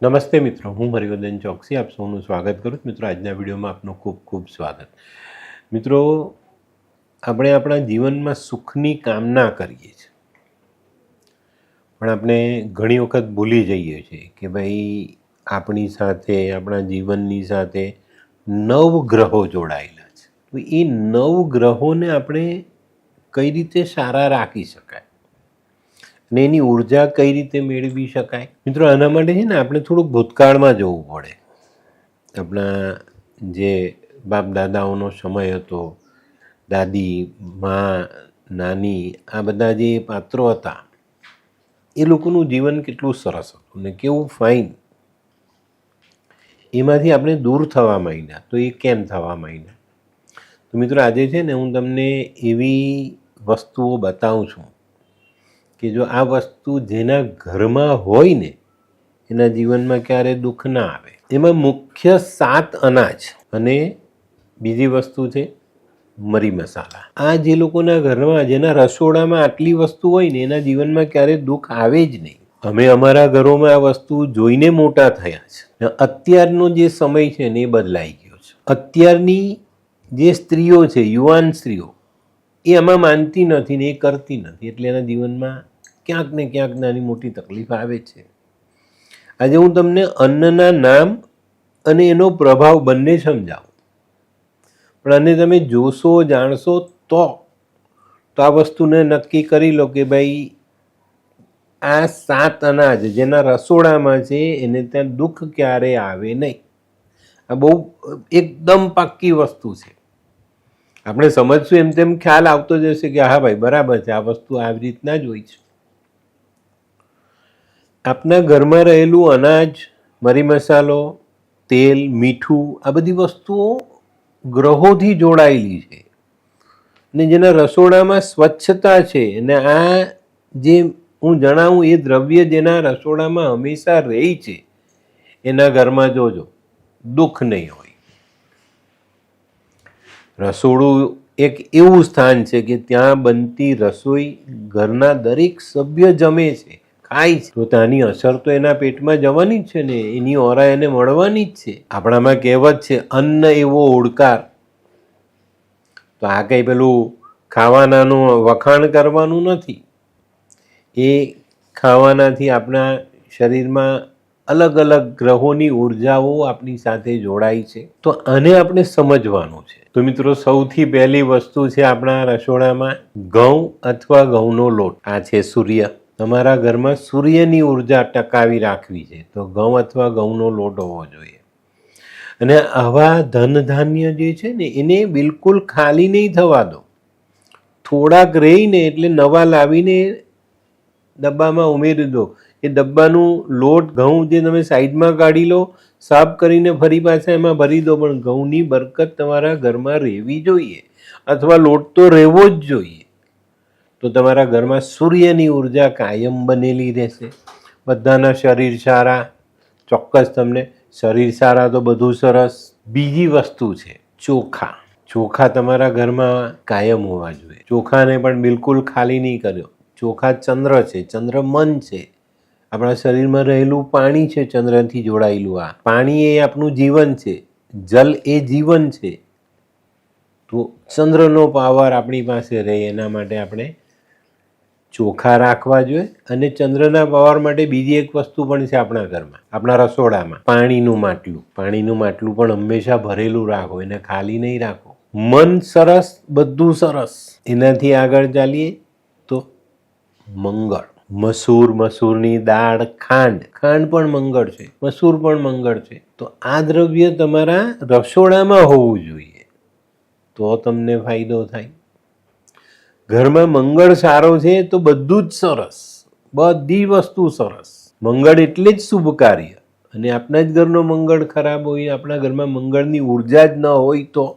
નમસ્તે મિત્રો, હું હરિવર્ધન ચોકસી આપ સૌનું સ્વાગત કરું છું. મિત્રો, આજના વિડીયોમાં આપનું ખૂબ ખૂબ સ્વાગત. મિત્રો, આપણે આપણા જીવનમાં સુખની કામના કરીએ છીએ, પણ આપણે ઘણી વખત ભૂલી જઈએ છીએ કે ભાઈ આપણી સાથે, આપણા જીવનની સાથે નવગ્રહો જોડાયેલા છે. તો એ નવગ્રહોને આપણે કઈ રીતે સારા રાખી શકાય અને એની ઉર્જા કઈ રીતે મેળવી શકાય? મિત્રો, આના માટે છે ને આપણે થોડુંક ભૂતકાળમાં જવું પડે. આપણા જે બાપ દાદાઓનો સમય હતો, દાદી, મા, નાની, આ બધા જે પાત્રો હતા, એ લોકોનું જીવન કેટલું સરસ હતું ને કેવું ફાઇન. એમાંથી આપણે દૂર થવા માંડ્યા. તો એ કેમ થવા માંડ્યા? તો મિત્રો, આજે છે ને હું તમને એવી વસ્તુઓ બતાવું છું કે જો આ વસ્તુ જેના ઘરમાં હોય ને એના જીવનમાં ક્યારે દુઃખ ના આવે. એમાં મુખ્ય 7 અનાજ અને બીજી વસ્તુ છે મરી મસાલા. આ જે લોકોના ઘરમાં, જેના રસોડામાં આટલી વસ્તુ હોય ને એના જીવનમાં ક્યારે દુઃખ આવે જ નહીં. અમે અમારા ઘરોમાં આ વસ્તુ જોઈને મોટા થયા છે. અત્યારનો જે સમય છે ને એ બદલાઈ ગયો છે. અત્યારની જે સ્ત્રીઓ છે, યુવાન સ્ત્રીઓ, એ આમાં માનતી નથી ને એ કરતી નથી, એટલે એના જીવનમાં ક્યાંક ને ક્યાંક નાની મોટી તકલીફ આવે છે. આજે હું તમને અન્નના નામ અને એનો પ્રભાવ બંને સમજાવું, પણ આને તમે જોશો, જાણશો તો આ વસ્તુને નક્કી કરી લો કે ભાઈ આ 7 અનાજ જેના રસોડામાં છે એને ત્યાં દુઃખ ક્યારે આવે નહીં. આ બહુ એકદમ પાક્કી વસ્તુ છે. આપણે સમજશું એમ તેમ ખ્યાલ આવતો જશે કે હા ભાઈ બરાબર છે, આ વસ્તુ આવી રીતના જ હોય છે. આપના ઘરમાં રહેલું અનાજ, મરી મસાલો, તેલ, મીઠું, આ બધી વસ્તુઓ ગ્રહોથી જોડાયેલી છે. ને જેના રસોડામાં સ્વચ્છતા છે અને આ જે હું જણાવું એ દ્રવ્ય જેના રસોડામાં હંમેશા રહે છે એના ઘરમાં જોજો દુઃખ નહીં હોય. રસોડું એક એવું સ્થાન છે કે ત્યાં બનતી રસોઈ ઘરના દરેક સભ્ય જમે છે, ખાય છે, તો ત્યાંની અસર તો એના પેટમાં જવાની જ છે ને, એની ઓરા એને મળવાની જ છે. આપણામાં કહેવત છે, અન્ન એવો ઓળકાર. તો આ કંઈ પેલું ખાવાનાનું વખાણ કરવાનું નથી. એ ખાવાનાથી આપણા શરીરમાં અલગ અલગ ગ્રહોની ઉર્જાઓ આપણી સાથે જોડાય છે. તો આને આપણે સમજવાનું છે. તો મિત્રો, સૌથી પહેલી વસ્તુ છે આપણા રસોડામાં ઘઉં અથવા ઘઉંનો લોટ. આ છે સૂર્ય. તમારા ઘરમાં સૂર્યની ઉર્જા ટકાવી રાખવી છે તો ઘઉં અથવા ઘઉંનો લોટ હોવો જોઈએ. અને આવા ધન ધાન્ય જે છે ને એને બિલકુલ ખાલી નહીં થવા દો. થોડાક રહીને એટલે નવા લાવીને ડબ્બામાં ઉમેરી દો. એ ડબ્બાનું લોટ, ઘઉં જે તમે સાઈડમાં કાઢી લો, સાફ કરીને ફરી પાછા એમાં ભરી દો, પણ ઘઉંની બરકત તમારા ઘરમાં રહેવી જોઈએ, અથવા લોટ તો રહેવો જ જોઈએ. તો તમારા ઘરમાં સૂર્યની ઉર્જા કાયમ બનેલી રહેશે. બધાના શરીર સારા, ચોક્કસ તમને શરીર સારા તો બધું સરસ. બીજી વસ્તુ છે ચોખા. ચોખા તમારા ઘરમાં કાયમ હોવા જોઈએ. ચોખાને પણ બિલકુલ ખાલી નહીં કર્યો. ચોખા ચંદ્ર છે, ચંદ્ર મન છે, આપણા શરીરમાં રહેલું પાણી છે, ચંદ્રથી જોડાયેલું. આ પાણી એ આપણું જીવન છે, જલ એ જીવન છે. તો ચંદ્રનો પાવર આપણી પાસે રહે એના માટે આપણે ચોખા રાખવા જોઈએ. અને ચંદ્રના પાવર માટે બીજી એક વસ્તુ પણ છે આપણા ઘરમાં, આપણા રસોડામાં, પાણીનું માટલું. પાણીનું માટલું પણ હંમેશા ભરેલું રાખો, એને ખાલી નહીં રાખો. મન સરસ, બધું સરસ. એનાથી આગળ ચાલીએ તો મંગળ. મસૂર, મસૂરની દાળ, ખાંડ. ખાંડ પણ મંગળ છે, મસૂર પણ મંગળ છે. તો આ દ્રવ્ય તમારા રસોડામાં હોવું જોઈએ, તો તમને ફાયદો થાય. ઘરમાં મંગળ સારો છે તો બધું જ સરસ, બધી વસ્તુ સરસ. મંગળ એટલે જ શુભ કાર્ય. અને આપણા જ ઘરનો મંગળ ખરાબ હોય, આપણા ઘરમાં મંગળની ઉર્જા જ ન હોય તો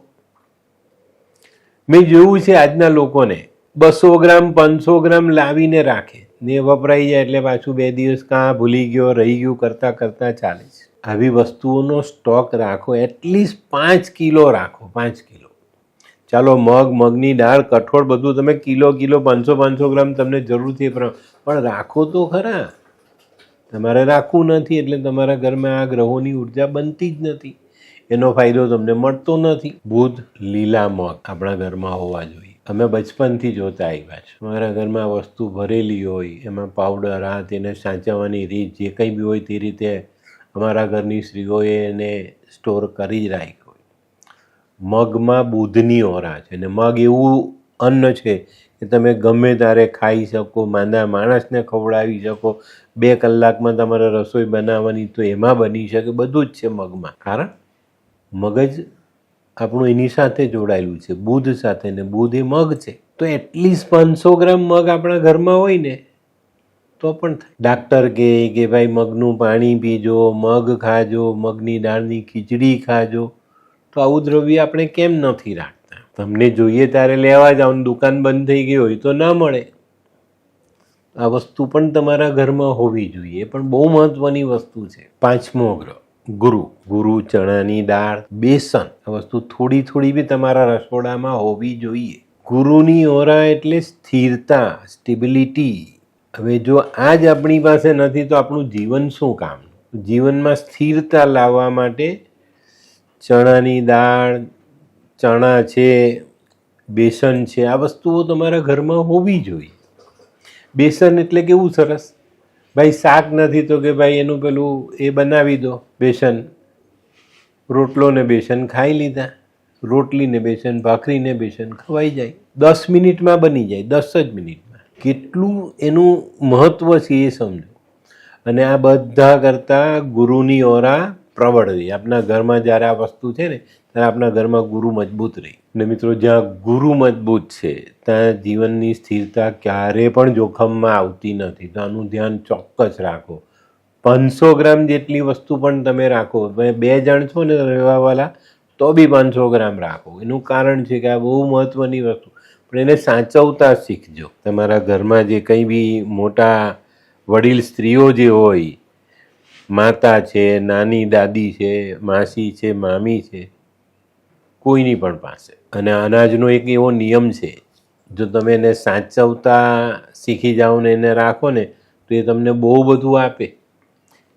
મેં જોયું છે આજના લોકોને 200 ગ્રામ 500 ગ્રામ લાવીને રાખે ને વપરાઈ જાય એટલે પાછું 2 દિવસ કાં ભૂલી ગયો, રહી ગયું કરતાં કરતાં ચાલે છે. આવી વસ્તુઓનો સ્ટોક રાખો, એટલીસ્ટ 5 કિલો રાખો. 5 કિલો. ચાલો મગ, મગની દાળ, કઠોળ બધું તમે કિલો 500 ગ્રામ તમને જરૂર છે, પણ રાખો તો ખરા. તમારે રાખવું નથી એટલે તમારા ઘરમાં આ ગ્રહોની ઉર્જા બનતી જ નથી, એનો ફાયદો તમને મળતો નથી. બુધ લીલા મગ આપણા ઘરમાં હોવા જોઈએ. અમે બચપનથી જોતા આવ્યા છે, અમારા ઘરમાં વસ્તુ ભરેલી હોય, એમાં પાવડર આ તેને સાચવવાની રીત જે કંઈ બી હોય તે રીતે અમારા ઘરની સ્ત્રીઓએ એને સ્ટોર કરી જ રાખી હોય. મગમાં બુધની ઓરા છે અને મગ એવું અન્ન છે કે તમે ગમે ત્યારે ખાઈ શકો, માંદા માણસને ખવડાવી શકો, 2 કલાકમાં તમારે રસોઈ બનાવવાની તો એમાં બની શકે, બધું જ છે મગમાં. કારણ મગજ આપણું એની સાથે જોડાયેલું છે, બુધ સાથે, ને બુધ એ મગ છે. તો એટલીસ્ટ 500 ગ્રામ મગ આપણા ઘરમાં હોય ને તો પણ થાય. ડાક્ટર કહે કે ભાઈ મગનું પાણી પીજો, મગ ખાજો, મગની દાળની ખીચડી ખાજો, તો આવું દ્રવ્ય આપણે કેમ નથી રાખતા? તમને જોઈએ ત્યારે લેવા જાઓ, દુકાન બંધ થઈ ગઈ હોય તો ના મળે. આ વસ્તુ પણ તમારા ઘરમાં હોવી જોઈએ, પણ બહુ મહત્વની વસ્તુ છે. 5મો ગ્રહ ગુરુ. ગુરુ, ચણાની દાળ, બેસન, આ વસ્તુ થોડી થોડી બી તમારા રસોડામાં હોવી જોઈએ. ગુરુની ઓરા એટલે સ્થિરતા, સ્ટેબિલિટી. હવે જો આ જ આપણી પાસે નથી તો આપણું જીવન શું કામ? જીવનમાં સ્થિરતા લાવવા માટે ચણાની દાળ, ચણા છે, બેસન છે, આ વસ્તુઓ તમારા ઘરમાં હોવી જોઈએ. બેસન એટલે કેવું સરસ, ભાઈ શાક નથી તો કે ભાઈ એનું પેલું એ બનાવી દો, બેસન રોટલો ને બેસન ખાઈ લીધા, રોટલી ને બેસન, ભાખરી ને બેસન ખવાઈ જાય, 10 મિનિટમાં બની જાય, 10 જ મિનિટમાં. કેટલું એનું મહત્વ છે એ સમજો. અને આ બધા કરતાં ગુરુની ઓરા પ્રબળ રહી. આપણા ઘરમાં જ્યારે આ વસ્તુ છે ને ત્યારે આપણા ઘરમાં ગુરુ મજબૂત રહી. ને મિત્રો, જ્યાં ગુરુ મજબૂત છે ત્યાં જીવનની સ્થિરતા ક્યારે પણ જોખમમાં આવતી નથી. તો આનું ધ્યાન ચોક્કસ રાખો. 500 ગ્રામ જેટલી વસ્તુ પણ તમે રાખો, તમે 2 જણ છો ને રહેવાવાળા તો બી 500 ગ્રામ રાખો. એનું કારણ છે કે આ બહુ મહત્વની વસ્તુ, પણ એને સાચવતા શીખજો. તમારા ઘરમાં જે કંઈ બી મોટા વડીલ સ્ત્રીઓ જે હોય, માતા છે, નાની દાદી છે, માસી છે, મામી છે, કોઈની પણ પાસે. અને અનાજનો એક એવો નિયમ છે, જો તમે એને સાચવતા શીખી જાઓ ને એને રાખો ને તો એ તમને બહુ બધું આપે.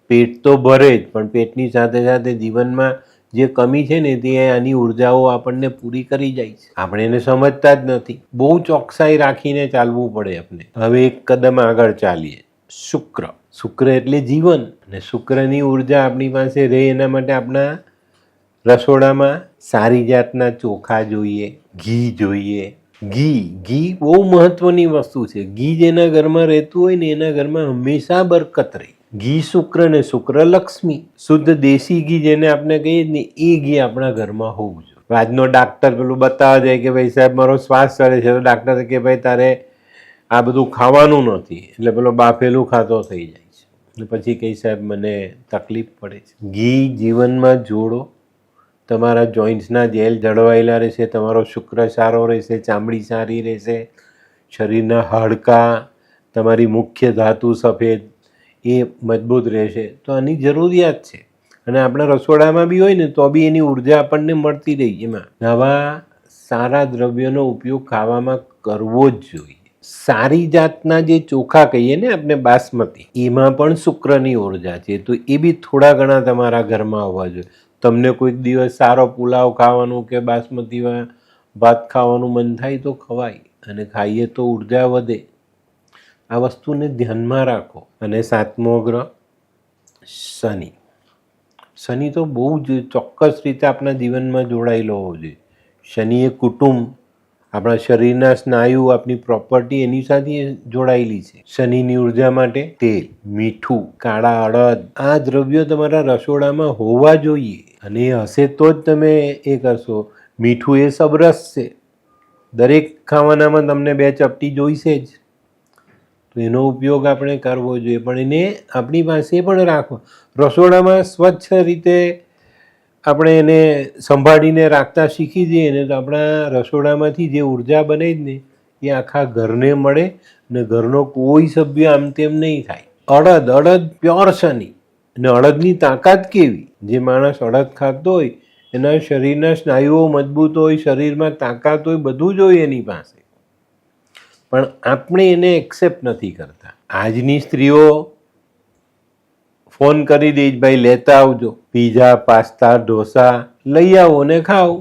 પેટ તો ભરે જ, પણ પેટની સાથે સાથે જીવનમાં જે કમી છે ને તે આની ઉર્જાઓ આપણને પૂરી કરી જાય છે. આપણે એને સમજતા જ નથી. બહુ ચોકસાઈ રાખીને ચાલવું પડે આપણે. હવે એક કદમ આગળ ચાલીએ. શુક્ર. શુક્ર એટલે જીવન, અને શુક્રની ઉર્જા આપણી પાસે રહે એના માટે આપણા રસોડામાં સારી જાતના ચોખા જોઈએ, ઘી જોઈએ. ઘી બહુ મહત્વની વસ્તુ છે. ઘી જેના ઘરમાં રહેતું હોય ને એના ઘરમાં હંમેશા બરકત રહે. ઘી શુક્ર ને શુક્ર લક્ષ્મી. શુદ્ધ દેશી ઘી જેને આપણે કહીએ ને એ ઘી આપણા ઘરમાં હોવું જોઈએ. આજનો ડાક્ટર પેલું બતાવવા જાય કે ભાઈ સાહેબ મારો શ્વાસ ચડે છે, તો ડાક્ટર કે ભાઈ તારે આ બધું ખાવાનું નથી, એટલે પેલો બાફેલું ખાતો થઈ જાય છે. અને પછી કહી સાહેબ મને તકલીફ પડે છે. ઘી જીવનમાં જોડો, તમારા જોઈન્ટ્સના જેલ જળવાયેલા રહેશે, તમારો શુક્ર સારો રહેશે, ચામડી સારી રહેશે, શરીરના હાડકાં, તમારી મુખ્ય ધાતુ સફેદ એ મજબૂત રહેશે. તો આની જરૂરિયાત છે. અને આપણા રસોડામાં બી હોય ને તો બી એની ઉર્જા આપણને મળતી રહી. એમાં આવા સારા દ્રવ્યોનો ઉપયોગ ખાવામાં કરવો જ જોઈએ. સારી જાતના જે ચોખા કહીએ ને આપણે બાસમતી, એમાં પણ શુક્રની ઉર્જા છે, તો એ બી થોડા ઘણા તમારા ઘરમાં હોવા જોઈએ. તમને કોઈક દિવસ સારો પુલાવ ખાવાનું કે બાસમતી ભાત ખાવાનું મન થાય તો ખવાય, અને ખાઈએ તો ઉર્જા વધે. આ વસ્તુને ધ્યાનમાં રાખો. અને 7મો ગ્રહ શનિ. શનિ તો બહુ જ ચોક્કસ રીતે આપણા જીવનમાં જોડાયેલો હોવો જોઈએ. શનિ એ કુટુંબ, આપણા શરીરના સ્નાયુ, આપણી પ્રોપર્ટી એની સાથે જોડાયેલી છે. શનિની ઉર્જા માટે તેલ, મીઠું, કાળા અડદ, આ દ્રવ્યો તમારા રસોડામાં હોવા જોઈએ. અને એ હશે તો જ તમે એ કરશો. મીઠું એ સબરસ છે, દરેક ખાવાનામાં તમને 2 ચપટી જોઈશે જ, તો એનો ઉપયોગ આપણે કરવો જોઈએ. પણ એને આપણી પાસે પણ રાખવો. રસોડામાં સ્વચ્છ રીતે આપણે એને સંભાળીને રાખતા શીખી જઈએ ને તો આપણા રસોડામાંથી જે ઉર્જા બને જ ને એ આખા ઘરને મળે, ને ઘરનો કોઈ સભ્ય આમ તેમ નહીં થાય. અડદ પ્યોર શનિ. અને અડદની તાકાત કેવી! જે માણસ અડદ ખાતો હોય એના શરીરના સ્નાયુઓ મજબૂત હોય, શરીરમાં તાકાત હોય, બધું જ હોય એની પાસે, પણ આપણે એને એક્સેપ્ટ નથી કરતા. આજની સ્ત્રીઓ ફોન કરી દઈશ, ભાઈ લેતા આવજો, પીઝા, પાસ્તા, ઢોસા લઈ આવો ને ખાઓ.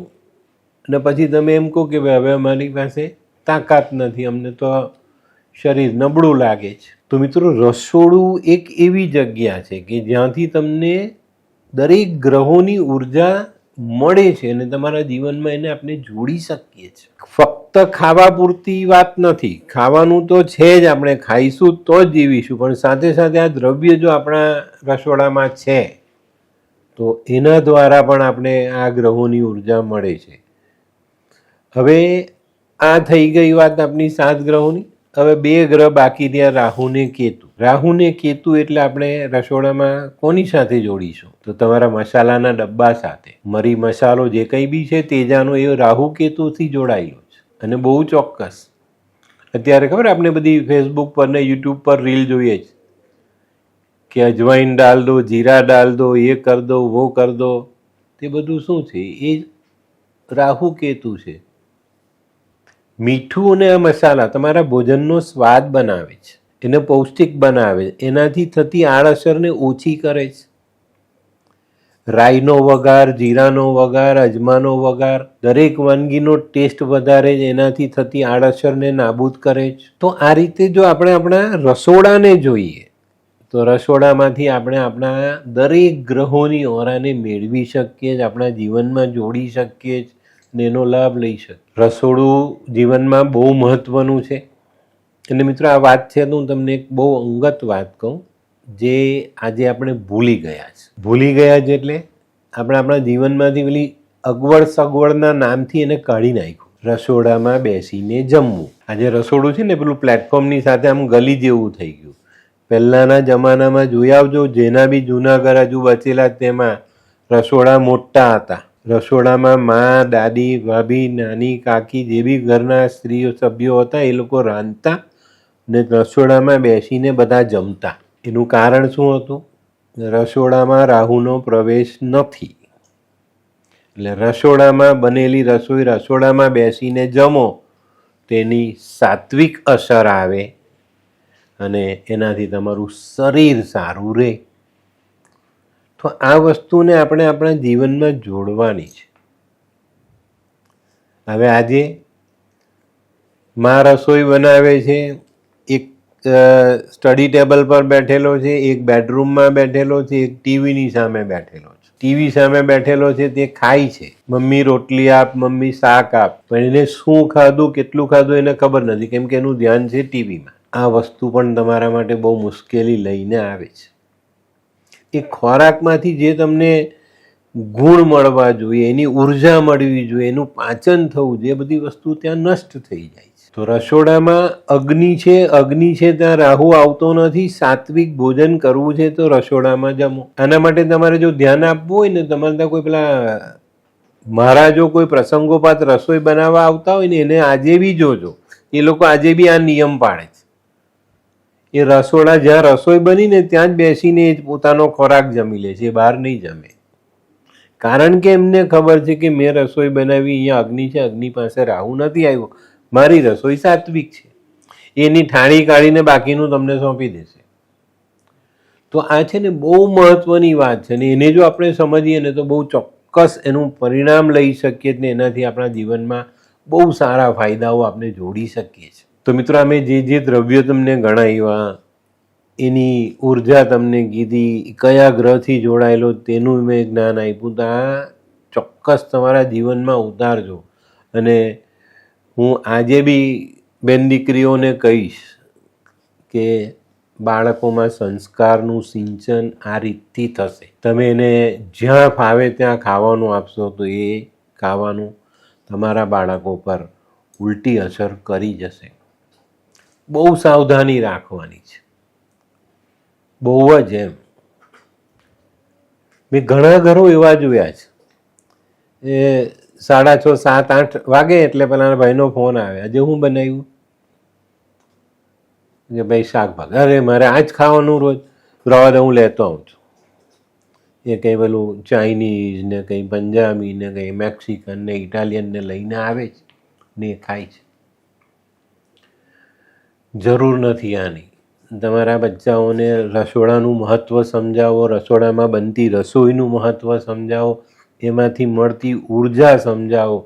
અને પછી તમે એમ કહો કે ભાઈ હવે અમારી પાસે તાકાત નથી, અમને તો શરીર નબળું લાગે છે. તો મિત્રો, રસોડું એક એવી જગ્યા છે કે જ્યાંથી તમને દરેક ગ્રહોની ઉર્જા મળે છે અને તમારા જીવનમાં એને આપણે જોડી શકીએ છીએ. ફક્ત ખાવા પૂરતી વાત નથી, ખાવાનું તો છે જ, આપણે ખાઈશું તો જ જીવીશું, પણ સાથે સાથે આ દ્રવ્ય જો આપણા રસોડામાં છે તો એના દ્વારા પણ આપણે આ ગ્રહોની ઉર્જા મળે છે. હવે આ થઈ ગઈ વાત આપણી 7 ગ્રહોની. હવે 2 ગ્રહ બાકી રહ્યા, રાહુ ને કેતુ. રાહુ ને કેતુ એટલે આપણે રસોડામાં કોની સાથે જોડીશું? તો તમારા મસાલાના ડબ્બા સાથે. મરી મસાલો જે કંઈ બી છે તેજાનો, એ રાહુ કેતુથી જોડાયેલો છે. અને બહુ ચોક્કસ અત્યારે ખબર આપણે બધી ફેસબુક પર ને યુટ્યુબ પર રીલ જોઈએ છે કે અજવાઈન ડાલ દો, જીરા ડાલ દો, એ કર દો, વો કર દો. તે બધું શું છે? એ રાહુ કેતુ છે. મીઠું અને મસાલા તમારા ભોજનનો સ્વાદ બનાવે છે, એને પૌષ્ટિક બનાવે છે, એનાથી થતી આડઅસરને ઓછી કરે છે. રાઈનો વઘાર, જીરાનો વઘાર, અજમાનો વઘાર, દરેક વાનગીનો ટેસ્ટ વધારે છે, એનાથી થતી આડઅસરને નાબૂદ કરે છે. તો આ રીતે જો આપણે આપણા રસોડાને જોઈએ તો રસોડામાંથી આપણે આપણા દરેક ગ્રહોની ઓરાને મેળવી શકીએ છીએ, આપણા જીવનમાં જોડી શકીએ છીએ ને એનો લાભ લઈ શકીએ. રસોડું જીવનમાં બહુ મહત્ત્વનું છે. અને મિત્રો, આ વાત છે તો હું તમને એક બહુ અંગત વાત કહું, જે આજે આપણે ભૂલી ગયા છે. ભૂલી ગયા છે એટલે આપણે આપણા જીવનમાંથી પેલી અગવડ સગવડના નામથી એને કાઢી નાખ્યું. રસોડામાં બેસીને જમવું. આજે રસોડું છે ને પેલું પ્લેટફોર્મની સાથે આમ ગલી જેવું થઈ ગયું. પહેલાંના જમાનામાં જોઈ આવજો, જેના બી જૂના ઘર હજુ બચેલા તેમાં રસોડા મોટા હતા. રસોડામાં મા, દાદી, ભાભી, નાની, કાકી જે બી ઘરના સ્ત્રીઓ સભ્યો હતા એ લોકો રાંધતા ને રસોડામાં બેસીને બધા જમતા. એનું કારણ શું હતું? રસોડામાં રાહુનો પ્રવેશ નથી, એટલે રસોડામાં બનેલી રસોઈ રસોડામાં બેસીને જમો તેની સાત્વિક અસર આવે અને એનાથી તમારું શરીર સારું રહે. તો આ વસ્તુને આપણે આપણા જીવનમાં જોડવાની છે. હવે આજે માં રસોઈ બનાવે છે, એક સ્ટડી ટેબલ પર બેઠેલો છે, એક બેડરૂમમાં બેઠેલો છે, એક ટીવીની સામે બેઠેલો છે. ટીવી સામે બેઠેલો છે તે ખાય છે, મમ્મી રોટલી આપ, મમ્મી શાક આપ, પણ એને શું ખાધું, કેટલું ખાધું એને ખબર નથી, કેમ કે એનું ધ્યાન છે ટીવીમાં. આ વસ્તુ પણ તમારા માટે બહુ મુશ્કેલી લઈને આવે છે. એ ખોરાકમાંથી જે તમને ગુણ મળવા જોઈએ, એની ઉર્જા મળવી જોઈએ, એનું પાચન થવું જોઈએ, એ બધી વસ્તુ ત્યાં નષ્ટ થઈ જાય છે. તો રસોડામાં અગ્નિ છે ત્યાં રાહુ આવતો નથી. સાત્વિક ભોજન કરવું છે તો રસોડામાં જમો. આના માટે તમારે જો ધ્યાન આપવું હોય ને, તમારે ત્યાં કોઈ પેલા મહારાજો કોઈ પ્રસંગોપાત રસોઈ બનાવવા આવતા હોય ને, એને આજે બી જોજો, એ લોકો આજે બી આ નિયમ પાળે છે. એ રસોડા જ્યાં રસોઈ બની ને ત્યાં જ બેસીને પોતાનો ખોરાક જમી લે છે, બહાર નહીં જમે. કારણ કે એમને ખબર છે કે મેં રસોઈ બનાવી, અહીંયા અગ્નિ છે, અગ્નિ પાસે રાહુ નથી આવ્યો, મારી રસોઈ સાત્વિક છે. એની થાળી કાઢીને બાકીનું તમને સોંપી દેશે. તો આ છે ને બહુ મહત્વની વાત છે, ને એને જો આપણે સમજીએ ને તો બહુ ચોક્કસ એનું પરિણામ લઈ શકીએ ને એનાથી આપણા જીવનમાં બહુ સારા ફાયદાઓ આપણે જોડી શકીએ છીએ. તો મિત્રો, અમે જે દ્રવ્યો તમને ગણાવ્યા, એની ઉર્જા તમને કીધી, કયા ગ્રહથી જોડાયેલો તેનું મેં જ્ઞાન આપ્યું, તો આ ચોક્કસ તમારા જીવનમાં ઉતારજો. અને હું આજે બી બેન દીકરીઓને કહીશ કે બાળકોમાં સંસ્કારનું સિંચન આ રીતથી થશે. તમે એને જ્યાં ફાવે ત્યાં ખાવાનું આપશો તો એ ખાવાનું તમારા બાળકો પર ઉલટી અસર કરી જશે. બહુ સાવધાની રાખવાની છે, બહુ જ. એમ મેં ઘણા ઘરો એવા જોયા છે, એ 6:30, 7, 8 વાગે એટલે પેલા ભાઈનો ફોન આવે, આજે હું બનાવ્યું કે ભાઈ શાકભાજી, અરે મારે આ જ ખાવાનું રોજ, રવા દે હું લેતો આવું છું. એ કંઈ પેલું ચાઇનીઝ ને કંઈ પંજાબી ને કંઈ મેક્સિકન ને ઇટાલિયન ને લઈને આવે છે ને એ ખાય છે. જરૂર નથી આની. તમારા બચ્ચાઓને રસોડાનું મહત્ત્વ સમજાવો, રસોડામાં બનતી રસોઈનું મહત્ત્વ સમજાવો, એમાંથી મળતી ઉર્જા સમજાવો,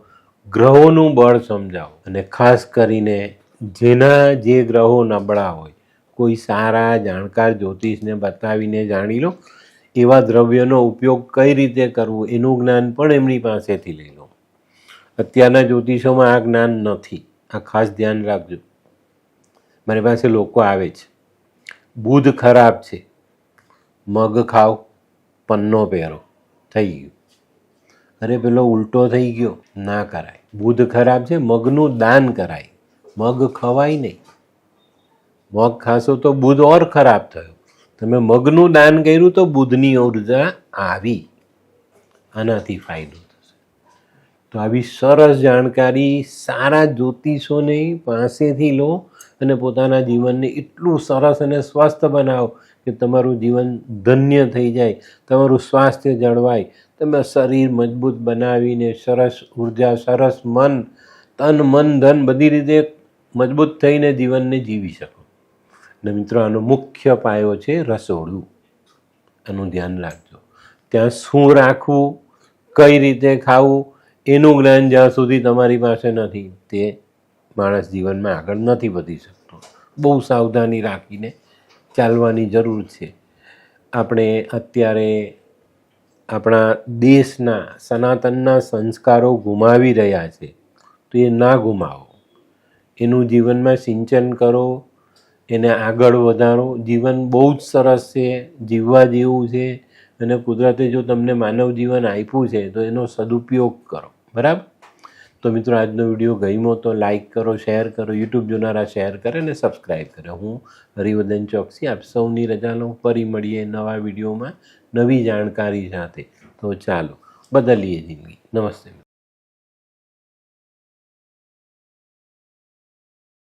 ગ્રહોનું બળ સમજાવો. અને ખાસ કરીને જેના જે ગ્રહો નબળા હોય કોઈ સારા જાણકાર જ્યોતિષને બતાવીને જાણી લો. એવા દ્રવ્યનો ઉપયોગ કઈ રીતે કરવું એનું જ્ઞાન પણ એમની પાસેથી લઈ લો. અત્યારના જ્યોતિષોમાં આ જ્ઞાન નથી, આ ખાસ ધ્યાન રાખજો. મારી પાસે લોકો આવે છે, બુધ ખરાબ છે, મગ ખાઓ, પન્નો પહેરો, થઈ ગયું. અરે પેલો ઉલટો થઈ ગયો, ના કરાય. બુધ ખરાબ છે, મગનું દાન કરાય, મગ ખવાય નહીં. મગ ખાશો તો બુધ ઓર ખરાબ થયો. તમે મગનું દાન કર્યું તો બુધની ઉર્જા આવી, આનાથી ફાયદો થશે. તો આવી સરસ જાણકારી સારા જ્યોતિષોને પાસેથી લો અને પોતાના જીવનને એટલું સરસ અને સ્વસ્થ બનાવો કે તમારું જીવન ધન્ય થઈ જાય, તમારું સ્વાસ્થ્ય જળવાય, તમે શરીર મજબૂત બનાવીને સરસ ઉર્જા, સરસ મન, તન મન ધન બધી રીતે મજબૂત થઈને જીવનને જીવી શકો. અને મિત્રો, આનો મુખ્ય પાયો છે રસોડું. આનું ધ્યાન રાખજો. ત્યાં શું રાખવું, કઈ રીતે ખાવું, એનું જ્ઞાન જ્યાં સુધી તમારી પાસે નથી તે માણસ જીવનમાં આગળ નથી વધી શકતો. બહુ સાવધાની રાખીને ચાલવાની જરૂર છે. આપણે અત્યારે આપણા દેશના સનાતનના સંસ્કારો ગુમાવી રહ્યા છે, તો એ ના ગુમાવો. એનું જીવનમાં સિંચન કરો, એને આગળ વધારો. જીવન બહુ જ સરસ છે, જીવવા જેવું છે. અને કુદરતે જો તમને માનવ જીવન આપ્યું છે તો એનો સદુપયોગ કરો. બરાબર? તો મિત્રો, આજનો વિડીયો ગમ્યો તો લાઈક કરો, શેર કરો, યુટ્યુબ જોનારા શેર કરે અને સબસ્ક્રાઈબ કરે. હું હરિવર્ધન ચોકસી આપ સૌની રજા લઉં. ફરી મળીએ નવા વિડીયોમાં નવી જાણકારી સાથે. તો ચાલો બદલીએ જિંદગી. નમસ્તે.